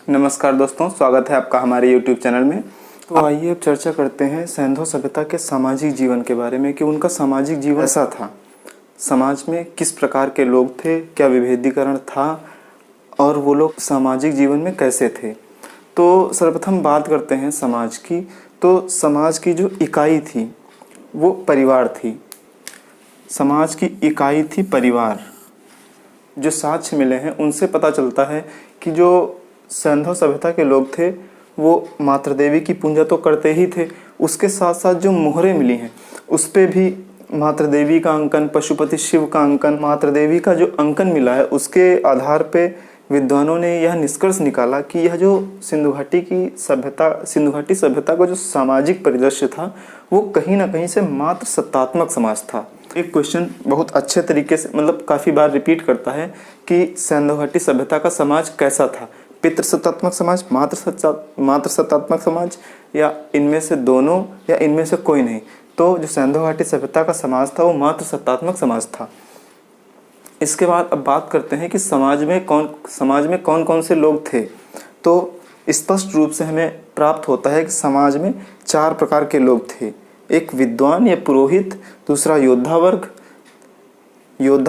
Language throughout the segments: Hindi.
नमस्कार दोस्तों, स्वागत है आपका हमारे YouTube चैनल में। तो आइए अब चर्चा करते हैं सैंधव सभ्यता के सामाजिक जीवन के बारे में कि उनका सामाजिक जीवन ऐसा था, समाज में किस प्रकार के लोग थे, क्या विभेदीकरण था और वो लोग सामाजिक जीवन में कैसे थे। तो सर्वप्रथम बात करते हैं समाज की। तो समाज की जो इकाई थी वो परिवार थी। समाज की इकाई थी परिवार। जो साक्ष्य मिले हैं उनसे पता चलता है कि जो सैंधव सभ्यता के लोग थे वो मातृ देवी की पूजा तो करते ही थे, उसके साथ साथ जो मोहरें मिली हैं उस पे भी मातृ देवी का अंकन, पशुपति शिव का अंकन, मातृ देवी का जो अंकन मिला है उसके आधार पे विद्वानों ने यह निष्कर्ष निकाला कि यह जो सिंधु घाटी सभ्यता का जो सामाजिक परिदृश्य था वो कहीं ना कहीं से मात्र सत्तात्मक समाज था। एक क्वेश्चन बहुत अच्छे तरीके से काफ़ी बार रिपीट करता है कि सैंधव घाटी सभ्यता का समाज कैसा था, पितृसत्तात्मक समाज, मात्र सत्तात्मक समाज, या इनमें से दोनों, या इनमें से कोई नहीं। तो जो सैंधव घाटी सभ्यता का समाज था वो मात्र सत्तात्मक समाज था। इसके बाद अब बात करते हैं कि समाज में कौन कौन से लोग थे। तो स्पष्ट रूप से हमें प्राप्त होता है कि समाज में 4 प्रकार के लोग थे। एक विद्वान या पुरोहित, दूसरा योद्धा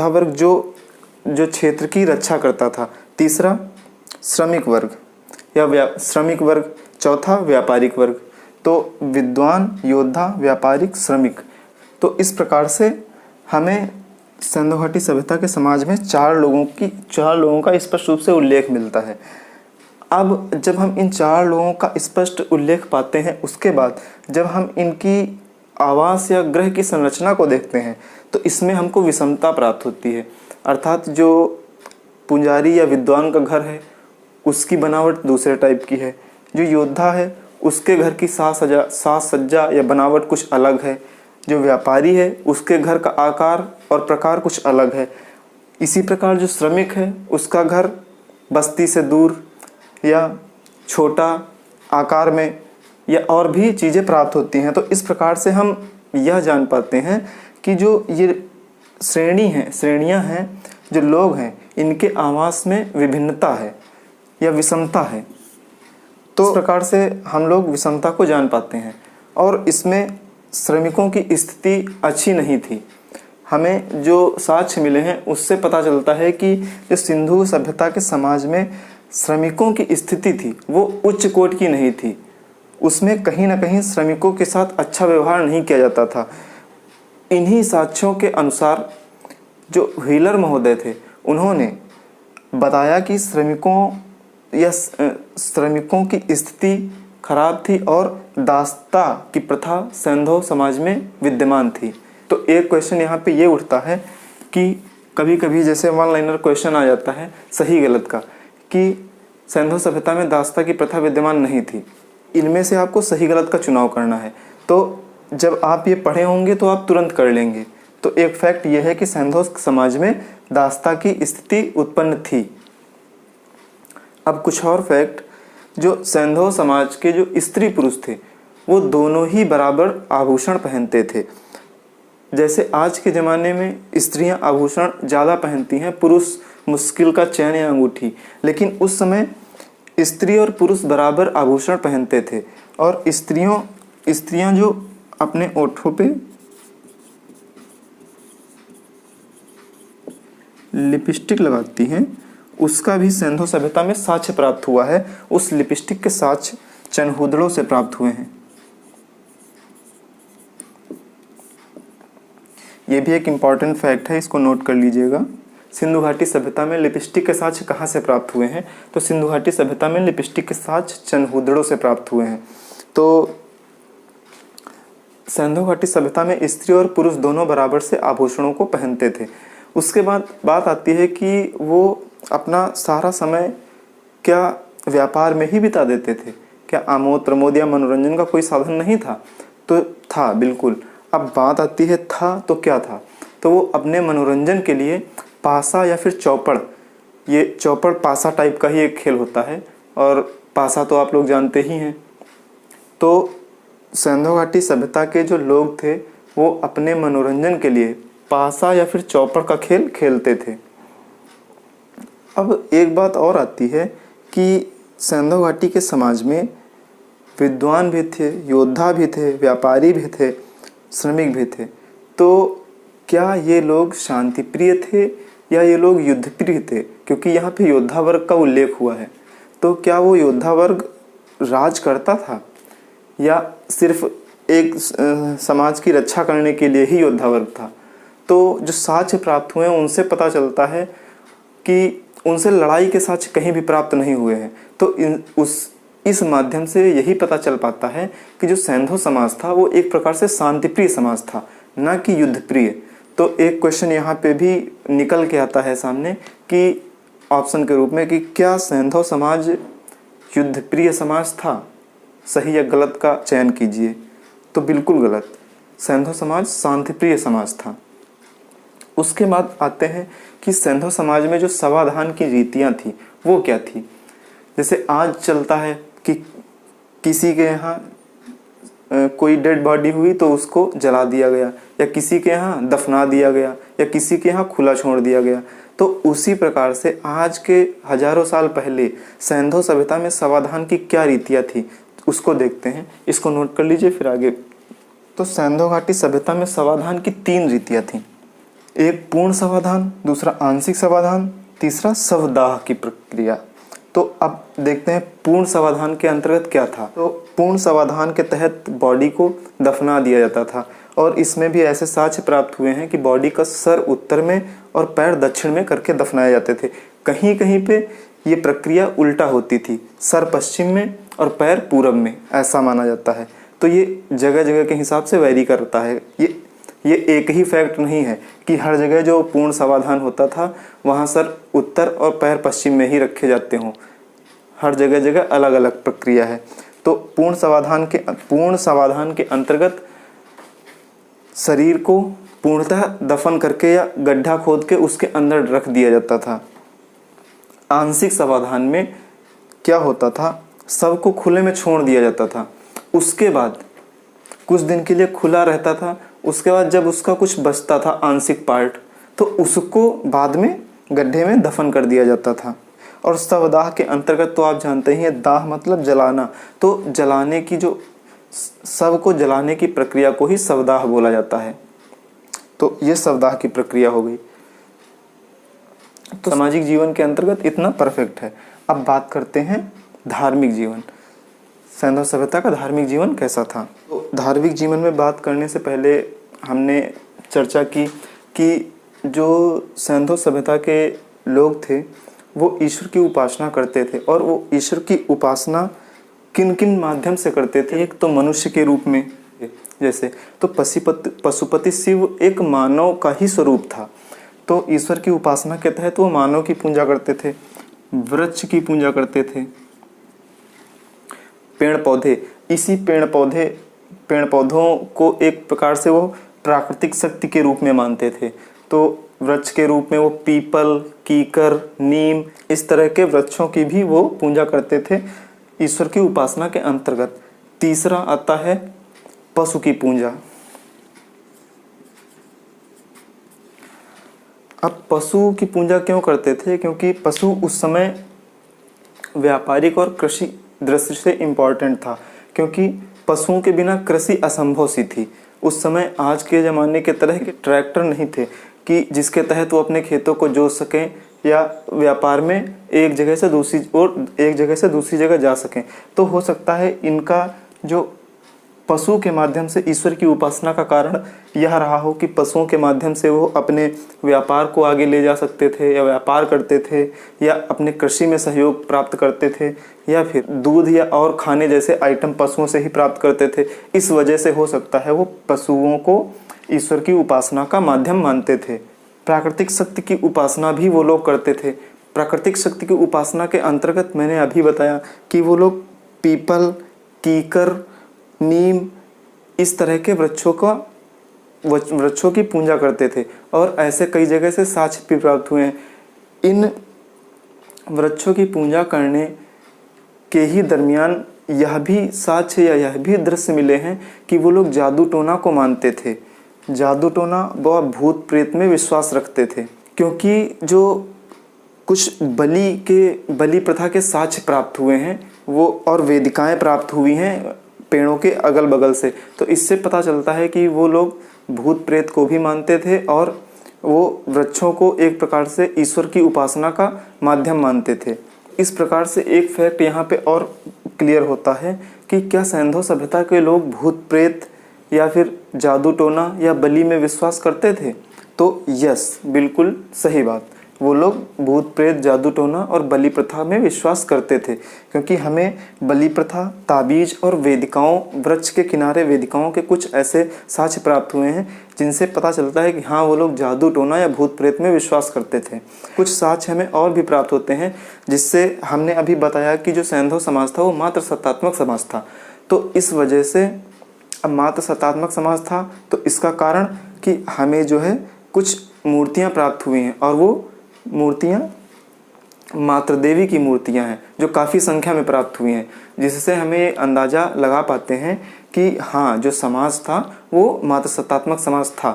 वर्ग जो क्षेत्र की रक्षा करता था, तीसरा श्रमिक वर्ग, चौथा व्यापारिक वर्ग। तो विद्वान, योद्धा, व्यापारिक, श्रमिक। तो इस प्रकार से हमें सैंधव घाटी सभ्यता के समाज में 4 लोगों का स्पष्ट रूप से उल्लेख मिलता है। अब जब हम इन 4 लोगों का स्पष्ट उल्लेख पाते हैं, उसके बाद जब हम इनकी आवास या गृह की संरचना को देखते हैं तो इसमें हमको विषमता प्राप्त होती है। अर्थात जो पुजारी या विद्वान का घर है उसकी बनावट दूसरे टाइप की है, जो योद्धा है उसके घर की साज सज्जा या बनावट कुछ अलग है, जो व्यापारी है उसके घर का आकार और प्रकार कुछ अलग है। इसी प्रकार जो श्रमिक है उसका घर बस्ती से दूर या छोटा आकार में या और भी चीज़ें प्राप्त होती हैं। तो इस प्रकार से हम यह जान पाते हैं कि जो ये श्रेणियाँ हैं, जो लोग हैं, इनके आवास में विभिन्नता है या विषमता है। तो इस प्रकार से हम लोग विषमता को जान पाते हैं। और इसमें श्रमिकों की स्थिति अच्छी नहीं थी। हमें जो साक्ष्य मिले हैं उससे पता चलता है कि जो सिंधु सभ्यता के समाज में श्रमिकों की स्थिति थी वो उच्च कोटि की नहीं थी। उसमें कहीं ना कहीं श्रमिकों के साथ अच्छा व्यवहार नहीं किया जाता था। इन्हीं साक्ष्यों के अनुसार जो व्हीलर महोदय थे उन्होंने बताया कि श्रमिकों की स्थिति खराब थी और दास्ता की प्रथा सैंधव समाज में विद्यमान थी। तो एक क्वेश्चन यहाँ पे ये उठता है कि कभी कभी जैसे वन लाइनर क्वेश्चन आ जाता है सही गलत का, कि सैंधव सभ्यता में दास्ता की प्रथा विद्यमान नहीं थी। इनमें से आपको सही गलत का चुनाव करना है। तो जब आप ये पढ़े होंगे तो आप तुरंत कर लेंगे। तो एक फैक्ट ये है कि सैंधव समाज में दास्ता की स्थिति उत्पन्न थी। अब कुछ और फैक्ट, जो सैंधव समाज के जो स्त्री पुरुष थे वो दोनों ही बराबर आभूषण पहनते थे। जैसे आज के ज़माने में स्त्रियां आभूषण ज़्यादा पहनती हैं, पुरुष मुश्किल का चैन या अंगूठी, लेकिन उस समय स्त्री और पुरुष बराबर आभूषण पहनते थे। और स्त्रियां जो अपने ओठों पे लिपस्टिक लगाती हैं उसका भी सैंधव सभ्यता में साक्ष्य प्राप्त हुआ है। उस लिपस्टिक के साक्ष्य चनहूदड़ों से प्राप्त हुए हैं। ये भी एक इम्पॉर्टेंट फैक्ट है, इसको नोट कर लीजिएगा। सिंधु घाटी सभ्यता में लिपस्टिक के साक्ष्य कहाँ से प्राप्त हुए हैं? तो सिंधु घाटी सभ्यता में लिपस्टिक के साक्ष्य चनहूदड़ों से प्राप्त हुए हैं। तो सैंधव घाटी सभ्यता में स्त्री और पुरुष दोनों बराबर से आभूषणों को पहनते थे। उसके बाद बात आती है कि वो अपना सारा समय क्या व्यापार में ही बिता देते थे? क्या आमोद प्रमोद या मनोरंजन का कोई साधन नहीं था? तो था, बिल्कुल। अब बात आती है था तो क्या था? तो वो अपने मनोरंजन के लिए पासा या फिर चौपड़, ये चौपड़ पासा टाइप का ही एक खेल होता है और पासा तो आप लोग जानते ही हैं। तो सैंधव घाटी सभ्यता के जो लोग थे वो अपने मनोरंजन के लिए पासा या फिर चौपड़ का खेल खेलते थे। अब एक बात और आती है कि सिंधु घाटी के समाज में विद्वान भी थे, योद्धा भी थे, व्यापारी भी थे, श्रमिक भी थे। तो क्या ये लोग शांति प्रिय थे या ये लोग युद्ध प्रिय थे? क्योंकि यहाँ पे योद्धा वर्ग का उल्लेख हुआ है। तो क्या वो योद्धा वर्ग राज करता था या सिर्फ एक समाज की रक्षा करने के लिए ही योद्धा वर्ग था? तो जो साक्ष्य प्राप्त हुए हैं उनसे पता चलता है कि उनसे लड़ाई के साक्ष्य कहीं भी प्राप्त नहीं हुए हैं। तो इस माध्यम से यही पता चल पाता है कि जो सैंधव समाज था वो एक प्रकार से शांतिप्रिय समाज था, ना कि युद्ध प्रिय। तो एक क्वेश्चन यहाँ पे भी निकल के आता है सामने कि ऑप्शन के रूप में कि क्या सैंधव समाज युद्ध प्रिय समाज था? सही या गलत का चयन कीजिए। तो बिल्कुल गलत, सैंधव समाज शांतिप्रिय समाज था। उसके बाद आते हैं कि सैंधव समाज में जो समाधान की रीतियाँ थी वो क्या थी। जैसे आज चलता है कि किसी के यहाँ कोई डेड बॉडी हुई तो उसको जला दिया गया, या किसी के यहाँ दफना दिया गया, या किसी के यहाँ खुला छोड़ दिया गया। तो उसी प्रकार से आज के हजारों साल पहले सैंधव सभ्यता में समाधान की क्या रीतियाँ थी उसको देखते हैं। इसको नोट कर लीजिए फिर आगे। तो सैंधव घाटी सभ्यता में समाधान की 3 रीतियाँ थीं। एक पूर्ण समाधान, दूसरा आंशिक समाधान, तीसरा शवदाह की प्रक्रिया। तो अब देखते हैं पूर्ण समाधान के अंतर्गत क्या था। तो पूर्ण समाधान के तहत बॉडी को दफना दिया जाता था, और इसमें भी ऐसे साक्ष्य प्राप्त हुए हैं कि बॉडी का सर उत्तर में और पैर दक्षिण में करके दफनाए जाते थे। कहीं कहीं पे ये प्रक्रिया उल्टा होती थी, सर पश्चिम में और पैर पूरब में, ऐसा माना जाता है। तो ये जगह जगह के हिसाब से वैरी करता है। ये एक ही फैक्ट नहीं है कि हर जगह जो पूर्ण समाधान होता था वहाँ सर उत्तर और पैर पश्चिम में ही रखे जाते हों। हर जगह जगह अलग अलग प्रक्रिया है। तो पूर्ण समाधान के अंतर्गत शरीर को पूर्णतः दफन करके या गड्ढा खोद के उसके अंदर रख दिया जाता था। आंशिक समाधान में क्या होता था, शव को खुले में छोड़ दिया जाता था, उसके बाद कुछ दिन के लिए खुला रहता था, उसके बाद जब उसका कुछ बचता था आंशिक पार्ट तो उसको बाद में गड्ढे में दफन कर दिया जाता था। और शवदाह के अंतर्गत तो आप जानते ही हैं, दाह मतलब जलाना। तो जलाने की जो शव को जलाने की प्रक्रिया को ही शवदाह बोला जाता है। तो ये शवदाह की प्रक्रिया हो गई। तो सामाजिक जीवन के अंतर्गत इतना परफेक्ट है। अब बात करते हैं धार्मिक जीवन। सैंधव सभ्यता का धार्मिक जीवन कैसा था? तो धार्मिक जीवन में बात करने से पहले हमने चर्चा की कि जो सैंधव सभ्यता के लोग थे वो ईश्वर की उपासना करते थे, और वो ईश्वर की उपासना किन किन माध्यम से करते थे। एक तो मनुष्य के रूप में, जैसे तो पशुपति शिव एक मानव का ही स्वरूप था, तो ईश्वर की उपासना के तहत वो मानव की पूजा करते थे, वृक्ष की पूजा करते थे, पेड़ पौधे, इसी पेड़ पौधों को एक प्रकार से वो प्राकृतिक शक्ति के रूप में मानते थे। तो वृक्ष के रूप में वो पीपल, कीकर, नीम, इस तरह के वृक्षों की भी वो पूजा करते थे ईश्वर की उपासना के अंतर्गत। तीसरा आता है पशु की पूजा। अब पशु की पूजा क्यों करते थे? क्योंकि पशु उस समय व्यापारिक और कृषि दृष्टि से इम्पोर्टेंट था, क्योंकि पशुओं के बिना कृषि असंभव सी थी। उस समय आज के ज़माने के तरह के ट्रैक्टर नहीं थे कि जिसके तहत वो अपने खेतों को जोत सकें या व्यापार में एक जगह से दूसरी जगह जा सकें। तो हो सकता है इनका जो पशु के माध्यम से ईश्वर की उपासना का कारण यह रहा हो कि पशुओं के माध्यम से वो अपने व्यापार को आगे ले जा सकते थे, या व्यापार करते थे, या अपने कृषि में सहयोग प्राप्त करते थे, या फिर दूध या और खाने जैसे आइटम पशुओं से ही प्राप्त करते थे। इस वजह से हो सकता है वो पशुओं को ईश्वर की उपासना का माध्यम मानते थे। प्राकृतिक शक्ति की उपासना भी वो लोग करते थे। प्राकृतिक शक्ति की उपासना के अंतर्गत मैंने अभी बताया कि वो लोग पीपल, कीकर, नीम, इस तरह के वृक्षों की पूजा करते थे, और ऐसे कई जगह से साक्ष्य भी प्राप्त हुए हैं। इन वृक्षों की पूजा करने के ही दरमियान यह भी साक्ष्य या यह भी दृश्य मिले हैं कि वो लोग जादू टोना को मानते थे। जादू टोना व भूत प्रेत में विश्वास रखते थे, क्योंकि जो कुछ बलि प्रथा के साक्ष्य प्राप्त हुए हैं वो, और वेदिकाएं प्राप्त हुई हैं पेड़ों के अगल बगल से। तो इससे पता चलता है कि वो लोग भूत प्रेत को भी मानते थे और वो वृक्षों को एक प्रकार से ईश्वर की उपासना का माध्यम मानते थे। इस प्रकार से एक फैक्ट यहाँ पे और क्लियर होता है कि क्या सैंधव सभ्यता के लोग भूत प्रेत या फिर जादू टोना या बलि में विश्वास करते थे? तो यस, बिल्कुल सही बात, वो लोग भूत प्रेत, जादू टोना और बलि प्रथा में विश्वास करते थे, क्योंकि हमें बलि प्रथा, ताबीज और वेदिकाओं, वृक्ष के किनारे वेदिकाओं के कुछ ऐसे साक्ष्य प्राप्त हुए हैं जिनसे पता चलता है कि हाँ, वो लोग जादू टोना या भूत प्रेत में विश्वास करते थे। कुछ साक्ष्य हमें और भी प्राप्त होते हैं, जिससे हमने अभी बताया कि जो सैंधव समाज था वो मात्र सत्तात्मक समाज था। तो इस वजह से अब मात्र सत्तात्मक समाज था, तो इसका कारण कि हमें जो है कुछ मूर्तियाँ प्राप्त हुई हैं, और वो मूर्तियाँ मात्र देवी की मूर्तियाँ हैं जो काफ़ी संख्या में प्राप्त हुई हैं, जिससे हमें ये अंदाज़ा लगा पाते हैं कि हाँ, जो समाज था वो मात्र सत्तात्मक समाज था।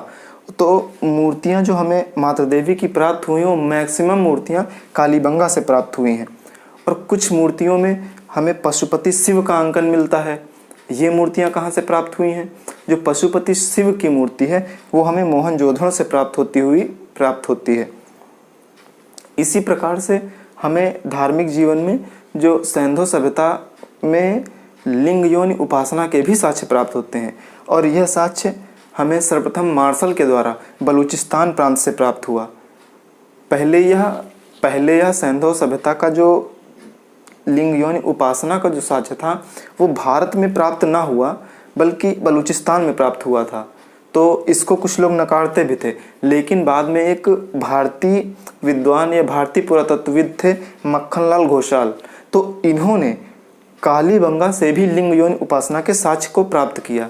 तो मूर्तियाँ जो हमें मात्र देवी की प्राप्त हुई हैं वो मैक्सिमम मूर्तियाँ कालीबंगा से प्राप्त हुई हैं, और कुछ मूर्तियों में हमें पशुपति शिव का अंकन मिलता है। ये मूर्तियाँ कहाँ से प्राप्त हुई हैं? जो पशुपति शिव की मूर्ति है वो हमें मोहनजोदड़ो से प्राप्त होती है। इसी प्रकार से हमें धार्मिक जीवन में जो सैंधव सभ्यता में लिंग योनि उपासना के भी साक्ष्य प्राप्त होते हैं, और यह साक्ष्य हमें सर्वप्रथम मार्शल के द्वारा बलूचिस्तान प्रांत से प्राप्त हुआ। पहले यह सैंधव सभ्यता का जो लिंग योनि उपासना का जो साक्ष्य था वो भारत में प्राप्त ना हुआ, बल्कि बलूचिस्तान में प्राप्त हुआ था। तो इसको कुछ लोग नकारते भी थे, लेकिन बाद में एक भारतीय विद्वान या भारतीय पुरातत्वविद थे मक्खनलाल घोषाल, तो इन्होंने कालीबंगा से भी लिंग योनि उपासना के साक्ष्य को प्राप्त किया।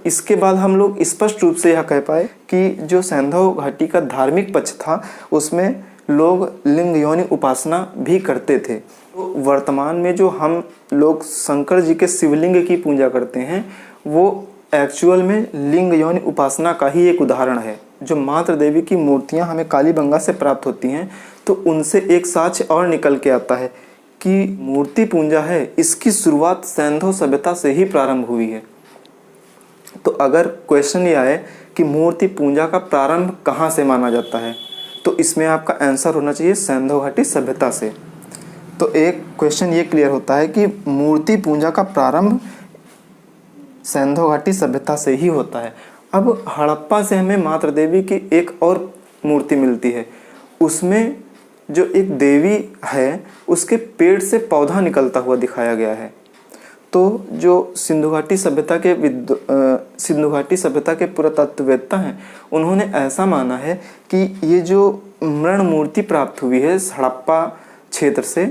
इसके बाद हम लोग स्पष्ट रूप से यह कह पाए कि जो सैंधव घाटी का धार्मिक पक्ष था उसमें लोग लिंग योनि उपासना भी करते थे। तो वर्तमान में जो हम लोग शंकर जी के शिवलिंग की पूजा करते हैं वो एक्चुअल में लिंग योनि उपासना का ही एक उदाहरण है। जो मात्र देवी की मूर्तियां हमें कालीबंगा से प्राप्त होती हैं, तो उनसे एक साक्ष्य और निकल के आता है कि मूर्ति पूजा है, इसकी शुरुआत सैंधव सभ्यता से ही प्रारंभ हुई है। तो अगर क्वेश्चन ये आए कि मूर्ति पूजा का प्रारंभ कहाँ से माना जाता है, तो इसमें आपका आंसर होना चाहिए सैंधव घाटी सभ्यता से। तो एक क्वेश्चन ये क्लियर होता है कि मूर्ति पूजा का प्रारंभ सैंधव घाटी सभ्यता से ही होता है। अब हड़प्पा से हमें मात्र देवी की एक और मूर्ति मिलती है, उसमें जो एक देवी है उसके पेट से पौधा निकलता हुआ दिखाया गया है। तो जो सिंधु घाटी सभ्यता के पुरातत्ववेत्ता हैं उन्होंने ऐसा माना है कि ये जो मृण मूर्ति प्राप्त हुई है हड़प्पा क्षेत्र से,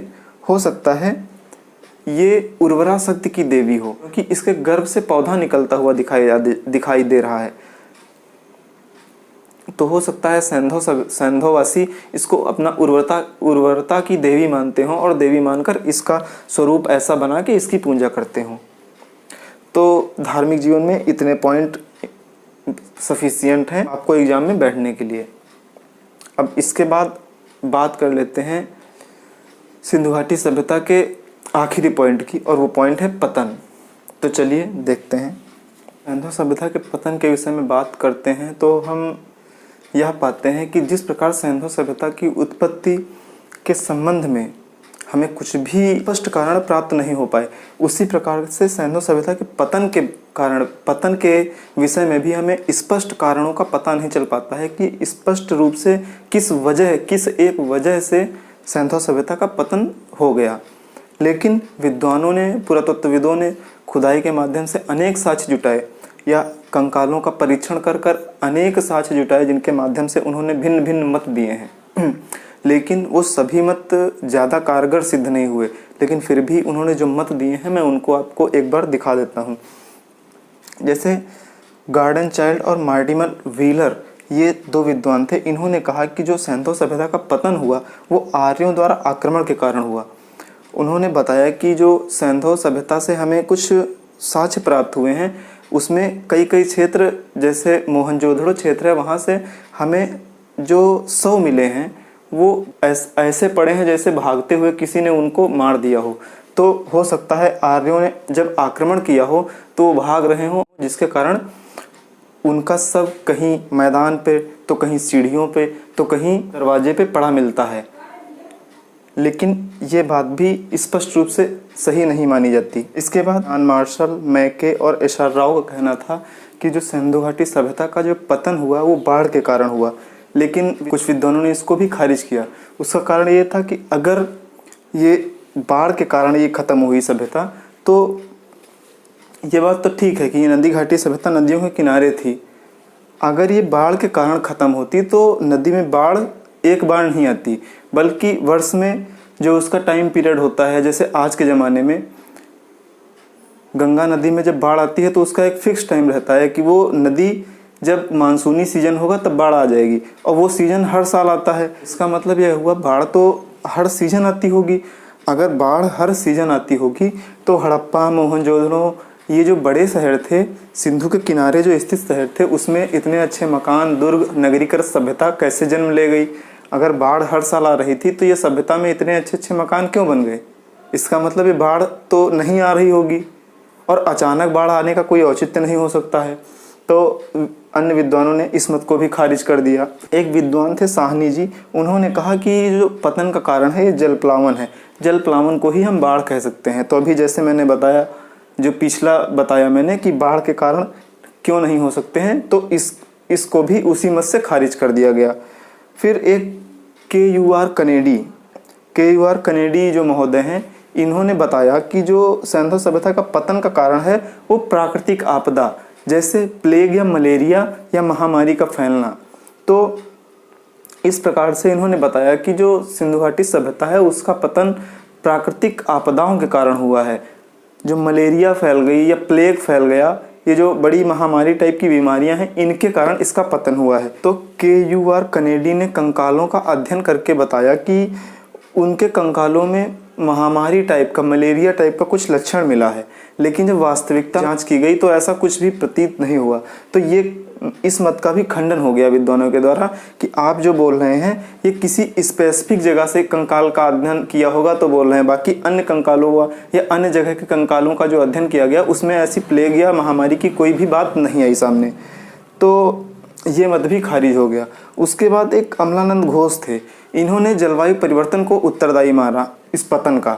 हो सकता है ये उर्वरा शक्ति की देवी हो, क्योंकि इसके गर्भ से पौधा निकलता हुआ दिखाई दे रहा है। तो हो सकता है सैंधववासी इसको अपना उर्वरता की देवी मानते हों और देवी मानकर इसका स्वरूप ऐसा बना के इसकी पूजा करते हों। तो धार्मिक जीवन में इतने पॉइंट सफिशिएंट हैं आपको एग्जाम में बैठने के लिए। अब इसके बाद बात कर लेते हैं सिंधु घाटी सभ्यता के आखिरी पॉइंट की, और वो पॉइंट है पतन। तो चलिए देखते हैं। सैंधव सभ्यता के पतन के विषय में बात करते हैं तो हम यह पाते हैं कि जिस प्रकार सैंधव सभ्यता की उत्पत्ति के संबंध में हमें कुछ भी स्पष्ट कारण प्राप्त नहीं हो पाए, उसी प्रकार से सैंधव सभ्यता के पतन के विषय में भी हमें स्पष्ट कारणों का पता नहीं चल पाता है कि स्पष्ट रूप से किस एक वजह से सैंधव सभ्यता का पतन हो गया। लेकिन विद्वानों ने, पुरातत्वविदों ने खुदाई के माध्यम से अनेक साक्ष्य जुटाए या कंकालों का परीक्षण कर अनेक साक्ष्य जुटाए, जिनके माध्यम से उन्होंने भिन्न भिन्न मत दिए हैं। लेकिन वो सभी मत ज़्यादा कारगर सिद्ध नहीं हुए, लेकिन फिर भी उन्होंने जो मत दिए हैं मैं उनको आपको एक बार दिखा देता हूँ। जैसे गार्डन चाइल्ड और मार्टिमर व्हीलर, ये दो विद्वान थे। इन्होंने कहा कि जो सैंधव सभ्यता का पतन हुआ वो आर्यों द्वारा आक्रमण के कारण हुआ। उन्होंने बताया कि जो सैंधव सभ्यता से हमें कुछ साक्ष्य प्राप्त हुए हैं, उसमें कई क्षेत्र जैसे मोहनजोदड़ो क्षेत्र है, वहाँ से हमें जो शव मिले हैं वो ऐसे पड़े हैं जैसे भागते हुए किसी ने उनको मार दिया हो। तो हो सकता है आर्यों ने जब आक्रमण किया हो तो वो भाग रहे हों, जिसके कारण उनका सब कहीं मैदान पे, तो कहीं सीढ़ियों पे, तो कहीं दरवाजे पे पड़ा मिलता है। लेकिन ये बात भी स्पष्ट रूप से सही नहीं मानी जाती। इसके बाद जॉन मार्शल, मैके और एशर राव का कहना था कि जो सिंधु घाटी सभ्यता का जो पतन हुआ वो बाढ़ के कारण हुआ, लेकिन कुछ विद्वानों ने इसको भी खारिज किया। उसका कारण ये था कि अगर ये बाढ़ के कारण ये ख़त्म हुई सभ्यता, तो ये बात तो ठीक है कि ये नदी घाटी सभ्यता नदियों के किनारे थी। अगर ये बाढ़ के कारण ख़त्म होती तो नदी में बाढ़ एक बार नहीं आती, बल्कि वर्ष में जो उसका टाइम पीरियड होता है, जैसे आज के ज़माने में गंगा नदी में जब बाढ़ आती है तो उसका एक फिक्स टाइम रहता है कि वो नदी जब मानसूनी सीजन होगा तब बाढ़ आ जाएगी, और वो सीजन हर साल आता है। इसका मतलब यह हुआ बाढ़ तो हर सीजन आती होगी। अगर बाढ़ हर सीजन आती होगी तो हड़प्पा, मोहनजोदड़ो, ये जो बड़े शहर थे, सिंधु के किनारे जो स्थित शहर थे, उसमें इतने अच्छे मकान, दुर्ग, नगरीकृत सभ्यता कैसे जन्म ले गई? अगर बाढ़ हर साल आ रही थी तो ये सभ्यता में इतने अच्छे अच्छे मकान क्यों बन गए? इसका मतलब ये बाढ़ तो नहीं आ रही होगी, और अचानक बाढ़ आने का कोई औचित्य नहीं हो सकता है। तो अन्य विद्वानों ने इस मत को भी खारिज कर दिया। एक विद्वान थे साहनी जी, उन्होंने कहा कि जो पतन का कारण है ये जल प्लावन है, जल प्लावन को ही हम बाढ़ कह सकते हैं। तो अभी जैसे मैंने बताया, जो पिछला बताया मैंने कि बाढ़ के कारण क्यों नहीं हो सकते हैं, तो इसको भी उसी मत से खारिज कर दिया गया। फिर एक के यू आर कनेडी जो महोदय हैं, इन्होंने बताया कि जो सिंधु सभ्यता का पतन का कारण है वो प्राकृतिक आपदा, जैसे प्लेग या मलेरिया या महामारी का फैलना। तो इस प्रकार से इन्होंने बताया कि जो सिंधु घाटी सभ्यता है उसका पतन प्राकृतिक आपदाओं के कारण हुआ है। जो मलेरिया फैल गई या प्लेग फैल गया, ये जो बड़ी महामारी टाइप की बीमारियां हैं, इनके कारण इसका पतन हुआ है। तो KUR कनेडी ने कंकालों का अध्ययन करके बताया कि उनके कंकालों में महामारी टाइप का, मलेरिया टाइप का कुछ लक्षण मिला है, लेकिन जब वास्तविकता जांच की गई तो ऐसा कुछ भी प्रतीत नहीं हुआ। तो ये इस मत का भी खंडन हो गया विद्वानों के द्वारा कि आप जो बोल रहे हैं ये किसी स्पेसिफिक जगह से कंकाल का अध्ययन किया होगा तो बोल रहे हैं, बाकी अन्य कंकालों या अन्य जगह के कंकालों का जो अध्ययन किया गया उसमें ऐसी प्लेग या महामारी की कोई भी बात नहीं आई सामने। तो ये मत भी खारिज हो गया। उसके बाद एक अमलानंद घोष थे, इन्होंने जलवायु परिवर्तन को उत्तरदायी माना इस पतन का।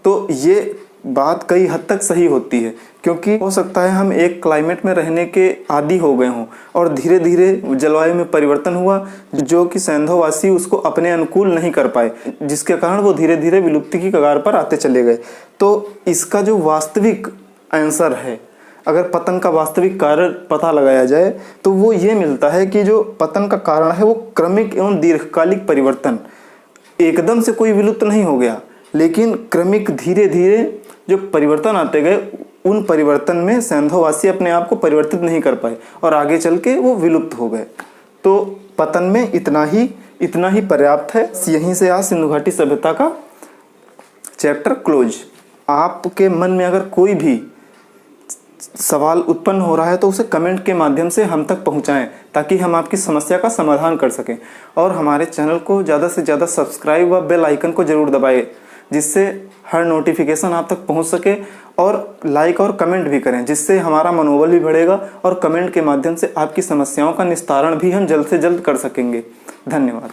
तो ये बात कई हद तक सही होती है, क्योंकि हो सकता है हम एक क्लाइमेट में रहने के आदी हो गए हों और धीरे धीरे जलवायु में परिवर्तन हुआ जो कि सिंधुवासी उसको अपने अनुकूल नहीं कर पाए, जिसके कारण वो धीरे धीरे विलुप्ति की कगार पर आते चले गए। तो इसका जो वास्तविक आंसर है, अगर पतन का वास्तविक कारण पता लगाया जाए तो वो ये मिलता है कि जो पतन का कारण है वो क्रमिक एवं दीर्घकालिक परिवर्तन, एकदम से कोई विलुप्त नहीं हो गया, लेकिन क्रमिक धीरे धीरे जो परिवर्तन आते गए, उन परिवर्तन में सिंधुवासी अपने आप को परिवर्तित नहीं कर पाए और आगे चल के वो विलुप्त हो गए। तो पतन में इतना ही पर्याप्त है। यहीं से आज सिंधु घाटी सभ्यता का चैप्टर क्लोज। आपके मन में अगर कोई भी सवाल उत्पन्न हो रहा है तो उसे कमेंट के माध्यम से हम तक पहुंचाएं, ताकि हम आपकी समस्या का समाधान कर सकें। और हमारे चैनल को ज़्यादा से ज़्यादा सब्सक्राइब व बेल आइकन को ज़रूर दबाएं, जिससे हर नोटिफिकेशन आप तक पहुंच सके, और लाइक और कमेंट भी करें, जिससे हमारा मनोबल भी बढ़ेगा और कमेंट के माध्यम से आपकी समस्याओं का निस्तारण भी हम जल्द से जल्द कर सकेंगे। धन्यवाद।